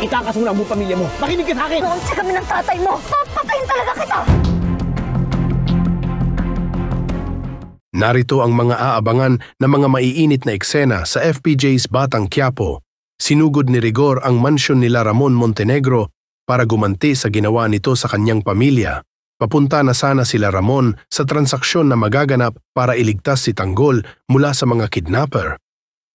itakas mo na ang buong pamilya mo. Makinig ka sa akin! Noon kami ng tatay mo, papatayin talaga kita! Narito ang mga aabangan na mga maiinit na eksena sa FPJ's Batang Quiapo. Sinugod ni Rigor ang mansyon nila Ramon Montenegro para gumanti sa ginawa nito sa kanyang pamilya. Papunta na sana sila Ramon sa transaksyon na magaganap para iligtas si Tanggol mula sa mga kidnapper.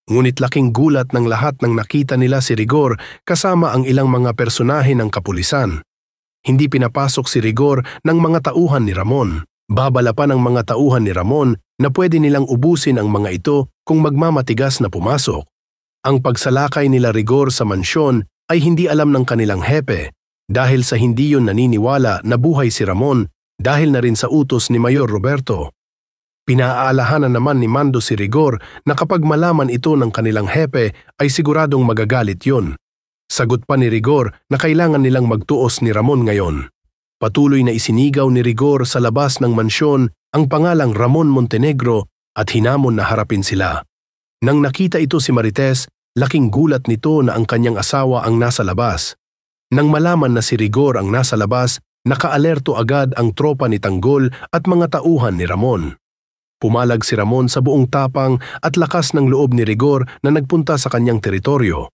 Ngunit laking gulat ng lahat nang nakita nila si Rigor kasama ang ilang mga personahe ng kapulisan. Hindi pinapasok si Rigor ng mga tauhan ni Ramon. Babala pa ng mga tauhan ni Ramon na pwede nilang ubusin ang mga ito kung magmamatigas na pumasok. Ang pagsalakay nila Rigor sa mansyon ay hindi alam ng kanilang hepe dahil sa hindi yun naniniwala na buhay si Ramon dahil na rin sa utos ni Mayor Roberto. Pinaaalahanan naman ni Mando si Rigor na kapag malaman ito ng kanilang hepe ay siguradong magagalit yun. Sagot pa ni Rigor na kailangan nilang magtuos ni Ramon ngayon. Patuloy na isinigaw ni Rigor sa labas ng mansyon ang pangalang Ramon Montenegro at hinamon na harapin sila. Nang nakita ito si Marites, laking gulat nito na ang kanyang asawa ang nasa labas. Nang malaman na si Rigor ang nasa labas, nakaalerto agad ang tropa ni Tanggol at mga tauhan ni Ramon. Pumalag si Ramon sa buong tapang at lakas ng loob ni Rigor na nagpunta sa kanyang teritoryo.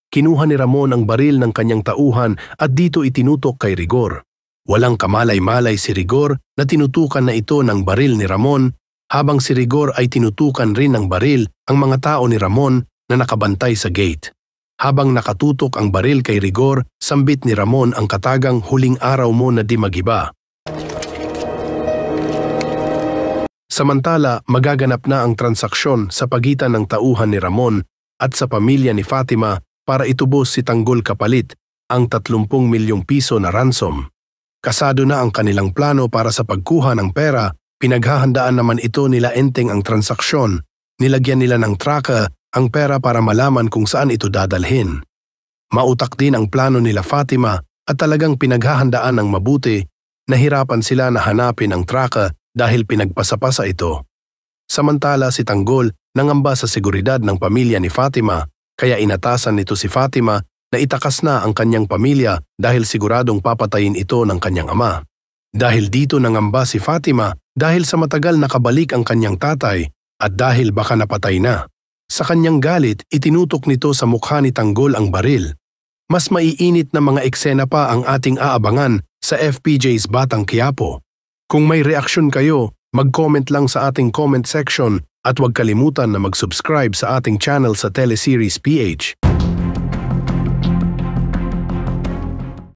Kinuha ni Ramon ang baril ng kanyang tauhan at dito itinutok kay Rigor. Walang kamalay-malay si Rigor na tinutukan na ito ng baril ni Ramon, habang si Rigor ay tinutukan rin ng baril ang mga tao ni Ramon na nakabantay sa gate. Habang nakatutok ang baril kay Rigor, sambit ni Ramon ang katagang huling araw mo na di magiba. Samantala, magaganap na ang transaksyon sa pagitan ng tauhan ni Ramon at sa pamilya ni Fatima para itubos si Tanggol kapalit ang 30 milyong piso na ransom. Kasado na ang kanilang plano para sa pagkuha ng pera, pinaghahandaan naman ito nila Enteng ang transaksyon. Nilagyan nila ng tracker ang pera para malaman kung saan ito dadalhin. Mautak din ang plano nila Fatima at talagang pinaghahandaan ng mabuti. Nahirapan sila na hanapin ang tracker dahil pinagpasapasa ito. Samantala si Tanggol nangamba sa seguridad ng pamilya ni Fatima, kaya inatasan nito si Fatima na itakas na ang kanyang pamilya dahil siguradong papatayin ito ng kanyang ama. Dahil dito nangamba si Fatima dahil sa matagal nakabalik ang kanyang tatay at dahil baka napatay na. Sa kanyang galit, itinutok nito sa mukha ni Tanggol ang baril. Mas maiinit na mga eksena pa ang ating aabangan sa FPJ's Batang Quiapo. Kung may reaksyon kayo, mag-comment lang sa ating comment section at huwag kalimutan na mag-subscribe sa ating channel sa Teleseries PH.